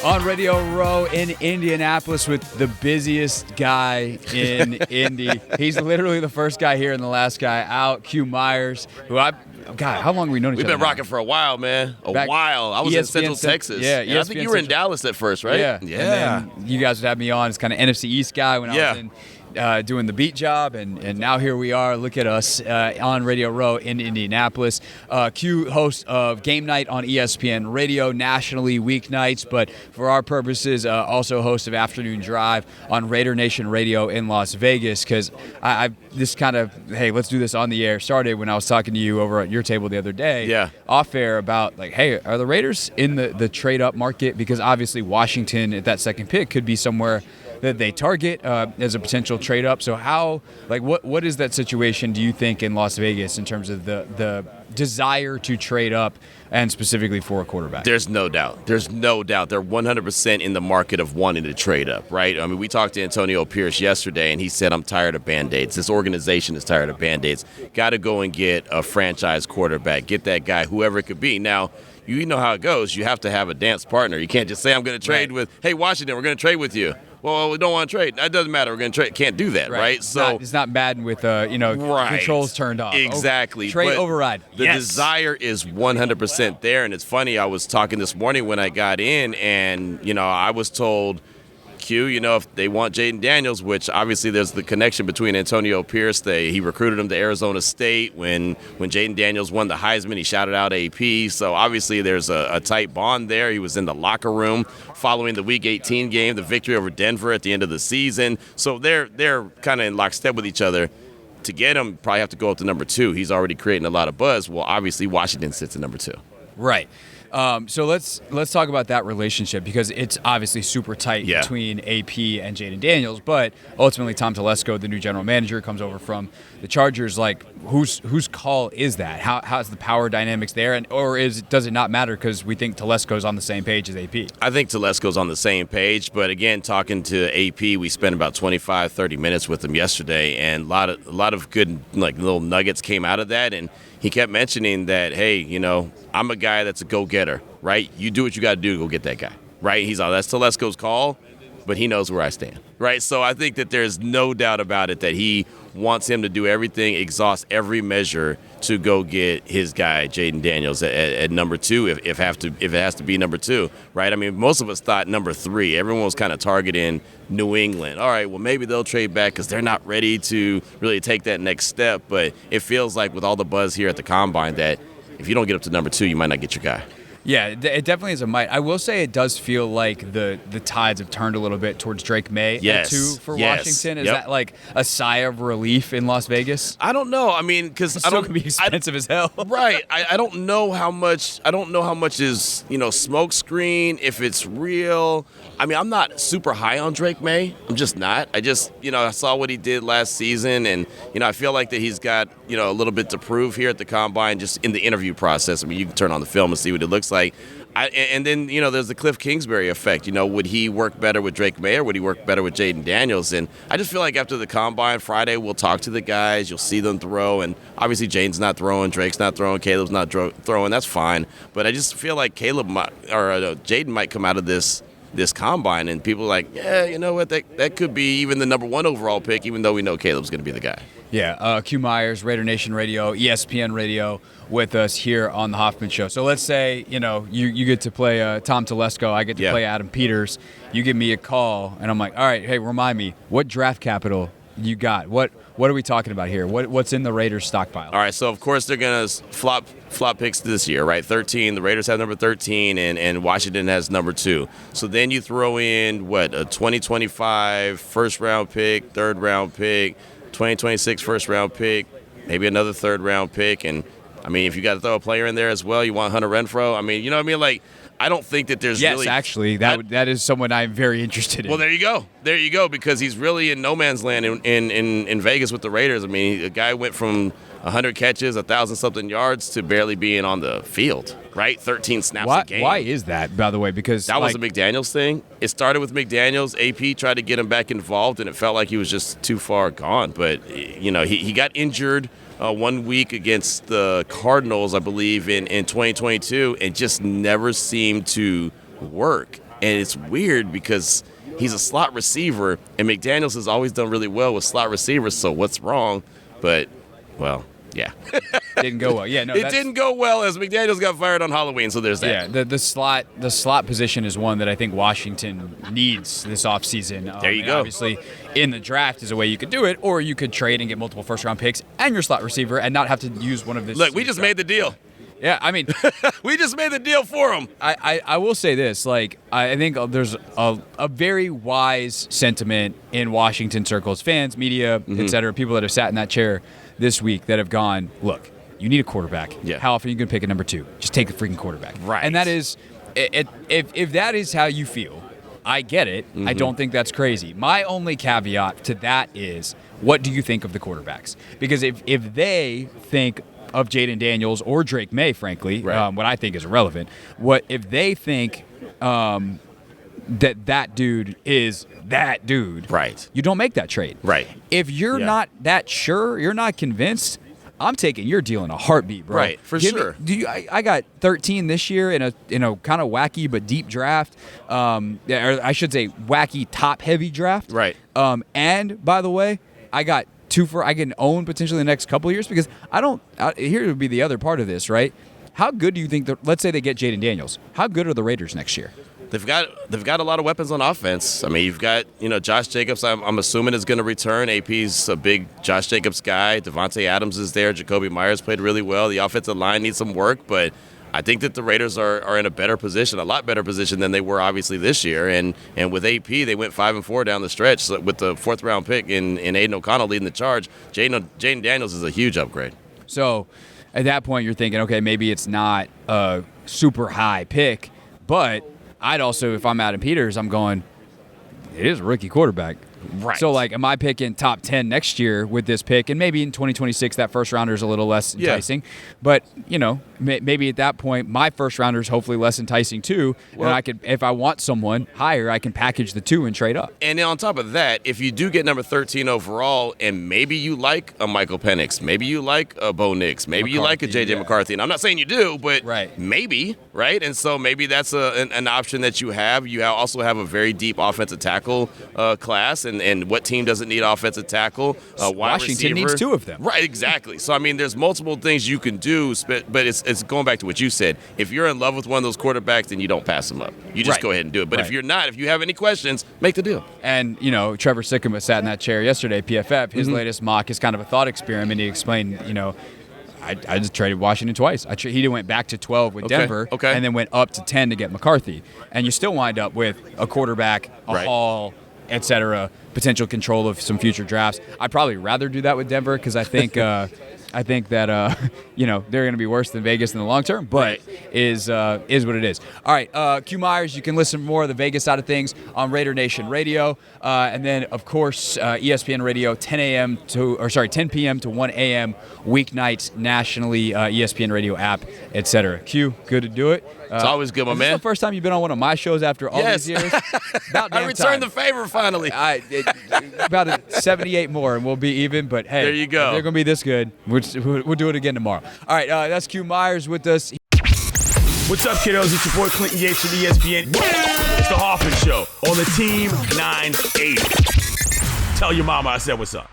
On Radio Row in Indianapolis with the busiest guy in Indy. He's literally the first guy here and the last guy out, Q Meyers, God, how long have we known each other? We've been rocking for a while, man. A while. I was in Central Texas. Yeah, I think you were in Dallas at first, right? Yeah. And then you guys would have me on as kind of NFC East guy when I was in doing the beat job, and now here we are. Look at us on Radio Row in Indianapolis. Q, host of Game Night on ESPN Radio nationally weeknights, but for our purposes, also host of Afternoon Drive on Raider Nation Radio in Las Vegas. Because I this kind of, hey, let's do this on the air, started when I was talking to you over at your table the other day, off air, about like, hey, are the Raiders in the trade up market? Because obviously Washington at that second pick could be somewhere that they target as a potential trade up. So what is that situation, do you think, in Las Vegas in terms of the desire to trade up, and specifically for a quarterback? There's no doubt. They're 100% in the market of wanting to trade up, right? I mean, we talked to Antonio Pierce yesterday, and he said, I'm tired of Band-Aids. This organization is tired of Band-Aids. Got to go and get a franchise quarterback. Get that guy, whoever it could be. Now, you know how it goes. You have to have a dance partner. You can't just say, I'm going to trade with, hey, Washington, we're going to trade with you. Well, we don't want to trade. That doesn't matter. We're going to trade. Can't do that, right? So it's not Madden with controls turned off. Exactly. Trade override. The desire is 100% there, and it's funny. I was talking this morning when I got in, and I was told, Q, if they want Jayden Daniels, which obviously there's the connection between Antonio Pierce. He recruited him to Arizona State. When Jayden Daniels won the Heisman, he shouted out AP. So obviously there's a tight bond there. He was in the locker room following the Week 18 game, the victory over Denver at the end of the season. So they're kind of in lockstep with each other. To get him, probably have to go up to number 2. He's already creating a lot of buzz. Well, obviously Washington sits at number 2. Right. So let's talk about that relationship, because it's obviously super tight between AP and Jayden Daniels, but ultimately Tom Telesco, the new general manager, comes over from the Chargers. Like, whose call is that? How's the power dynamics there, does it not matter because we think Telesco's on the same page as AP? I think Telesco's on the same page, but again, talking to AP, we spent about 25-30 minutes with him yesterday, and a lot of good little nuggets came out of that, and he kept mentioning that, hey, I'm a guy that's a go-getter, right? You do what you got to do to go get that guy, right? He's all, that's Telesco's call, but he knows where I stand, right? So I think that there's no doubt about it that he wants him to do everything, exhaust every measure to go get his guy, Jayden Daniels, at number 2, if it has to be number 2, right? I mean, most of us thought number 3. Everyone was kind of targeting New England. All right, well, maybe they'll trade back because they're not ready to really take that next step. But it feels like with all the buzz here at the Combine that if you don't get up to number 2, you might not get your guy. Yeah, it definitely is a might. I will say it does feel like the tides have turned a little bit towards Drake May at 2 for Washington. Is that like a sigh of relief in Las Vegas? I don't know. I mean, because it's still gonna be expensive as hell. Right. I don't know how much. I don't know how much is smoke screen, if it's real. I mean, I'm not super high on Drake May. I'm just not. I just I saw what he did last season, and I feel like that he's got a little bit to prove here at the Combine, just in the interview process. I mean, you can turn on the film and see what it looks like. And then, there's the Cliff Kingsbury effect. Would he work better with Drake May, or would he work better with Jayden Daniels? And I just feel like after the Combine Friday, we'll talk to the guys. You'll see them throw. And obviously, Jaden's not throwing, Drake's not throwing, Caleb's not throwing. That's fine. But I just feel like Jayden might come out of this Combine, and people are like, yeah, you know what, that could be even the number 1 overall pick, even though we know Caleb's going to be the guy. Yeah, Q Meyers, Raider Nation Radio, ESPN Radio, with us here on the Hoffman Show. So let's say, you get to play Tom Telesco, I get to play Adam Peters. You give me a call, and I'm like, all right, hey, remind me, what draft capital you got? What are we talking about here? What's in the Raiders stockpile? All right, so of course they're going to flop picks this year, right? 13. The Raiders have number 13, and Washington has number 2. So then you throw in, a 2025 first-round pick, third-round pick, 2026 first-round pick, maybe another third-round pick. And, I mean, if you got to throw a player in there as well, you want Hunter Renfrow. I mean, you know what I mean? Like, I don't think that there's really... Yes, actually, that is someone I'm very interested in. Well, there you go, because he's really in no man's land in Vegas with the Raiders. I mean, a guy went from 100 catches, 1,000-something yards to barely being on the field, right? 13 snaps a game. Why is that, by the way? Because that was a McDaniels thing. It started with McDaniels. AP tried to get him back involved, and it felt like he was just too far gone. But, he got injured 1 week against the Cardinals, I believe, in 2022, and just never seemed to work. And it's weird because he's a slot receiver, and McDaniels has always done really well with slot receivers, so what's wrong? But, well, yeah. Didn't go well. Yeah, no, it didn't go well as McDaniels got fired on Halloween, so there's that. Yeah, the slot position is one that I think Washington needs this offseason. There you go. Obviously, in the draft is a way you could do it, or you could trade and get multiple first-round picks and your slot receiver and not have to use one of this. Look, we just made the deal. Yeah, I mean, we just made the deal for him. I will say this, like, I think there's a very wise sentiment in Washington circles, fans, media, et cetera, people that have sat in that chair this week that have gone, look, you need a quarterback. Yeah. How often are you going to pick a number 2? Just take the freaking quarterback. Right. And that is, if that is how you feel, I get it. I don't think that's crazy. My only caveat to that is, what do you think of the quarterbacks? Because if they think of Jayden Daniels or Drake May, frankly, right. What I think is irrelevant, what if they think that dude is that dude, right? You don't make that trade. Right. If you're not that sure, you're not convinced, I'm taking your deal in a heartbeat, bro. Right, for sure. I got 13 this year in a kind of wacky but deep draft. Or I should say wacky top heavy draft. Right. And by the way, I got 2 I can own potentially the next couple of years because here would be the other part of this, right? How good do you think let's say they get Jayden Daniels. How good are the Raiders next year? They've got a lot of weapons on offense. I mean, you've got, Josh Jacobs, I'm assuming is going to return. AP's a big Josh Jacobs guy. Devontae Adams is there. Jacoby Meyers played really well. The offensive line needs some work, but I think that the Raiders are in a better position, a lot better position than they were obviously this year. And with AP, they went 5-4 down the stretch. So with the 4th round pick in Aiden O'Connell leading the charge. Jayden Daniels is a huge upgrade. So at that point, you're thinking, okay, maybe it's not a super high pick, but I'd also, if I'm Adam Peters, I'm going, it is a rookie quarterback. Right. So, like, am I picking top 10 next year with this pick? And maybe in 2026, that first rounder is a little less enticing. Yeah. But, maybe at that point, my first rounder is hopefully less enticing too. Well, and I could, if I want someone higher, I can package the 2 and trade up. And then on top of that, if you do get number 13 overall, and maybe you like a Michael Penix, maybe you like a Bo Nix, maybe you like a J.J. McCarthy. And I'm not saying you do, but maybe, right? And so maybe that's an option that you have. You also have a very deep offensive tackle class. And what team doesn't need offensive tackle? Washington needs 2 of them. Right, exactly. So, I mean, there's multiple things you can do, but it's going back to what you said. If you're in love with one of those quarterbacks, then you don't pass them up. You just go ahead and do it. But if you're not, if you have any questions, make the deal. And, Trevor Sikkema sat in that chair yesterday, PFF. His latest mock is kind of a thought experiment. He explained, I just traded Washington twice. He went back to 12 with Denver and then went up to 10 to get McCarthy. And you still wind up with a quarterback, a Hall, et cetera, potential control of some future drafts. I'd probably rather do that with Denver because I think that they're going to be worse than Vegas in the long term, but is what it is. All right, Q Meyers, you can listen to more of the Vegas side of things on Raider Nation Radio, and then of course ESPN Radio 10 p.m. to 1 a.m. weeknights nationally, ESPN Radio app, etc. Q, good to do it. It's always good, my man. This is the first time you've been on one of my shows after all these years. About damn I returned time. the favor finally. About 78 more, and we'll be even. But hey, there you go. If they're going to be this good, we'll do it again tomorrow. All right, that's Q Meyers with us. What's up, kiddos? It's your boy Clinton Yates from ESPN. It's the Hoffman Show on the Team 980. Tell your mama I said what's up.